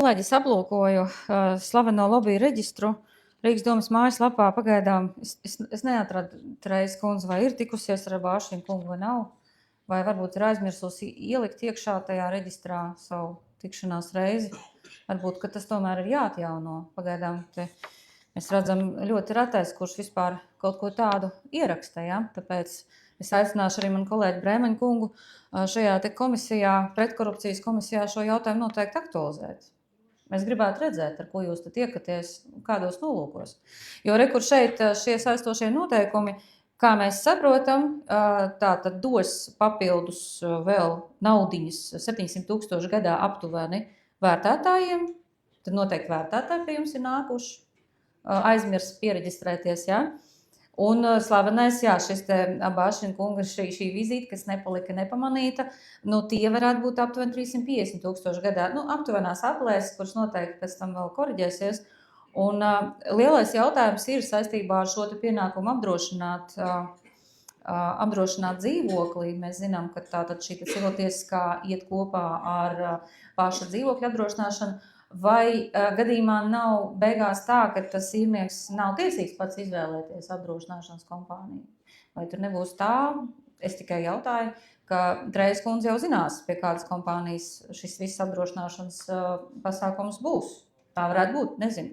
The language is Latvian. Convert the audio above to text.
Kolēģis aplūkoju slaveno lobiju reģistru Rīgas domas mājaslapā. Pagaidām es neatradu Trejas kundzi, vai ir tikusies ar Bāšinu kungu vai nav, vai varbūt ir aizmirsusi ielikt iekšā tajā reģistrā savu tikšanās reizi. Varbūt, ka tas tomēr ir jāatjauno. Pagaidām te mēs redzam ļoti retais, kurš vispār kaut ko tādu ieraksta, ja? Tāpēc es aicināšu arī manu kolēģi Brēmeņu kungu šajā te komisijā, pretkorupcijas komisijā šo jautājumu noteikti aktualizēt. Mēs gribētu redzēt, ar ko jūs tad tiekaties, kādos nolūkos. Jo rekur šeit šie saistošie noteikumi, kā mēs saprotam, tā tad dos papildus vēl naudiņas 700 000 gadā aptuveni vērtētājiem. Tad noteikti vērtētāji pie jums ir nākuši, aizmirst piereģistrēties, ja? Un slavenais, jā, šis te Bāšina kunga šī vizīte, kas nepalika nepamanīta, tie varētu būt aptuveni 350 000 gadā. Aptuvenās aplēses, kuras noteikti pēc tam vēl koriģēsies. Un lielais jautājums ir saistībā ar šo te pienākumu apdrošināt dzīvoklī. Mēs zinām, ka tātad šī civiltiesiskā iet kopā ar paša dzīvokļa apdrošināšanu. Vai gadījumā nav beigās tā, ka tas īrnieks nav tiesīgs pats izvēlēties apdrošināšanas kompāniju? Vai tur nebūs tā, es tikai jautāju, ka Trejas kundze jau zinās, pie kādas kompānijas šis viss apdrošināšanas pasākums būs? Tā varētu būt, nezinu.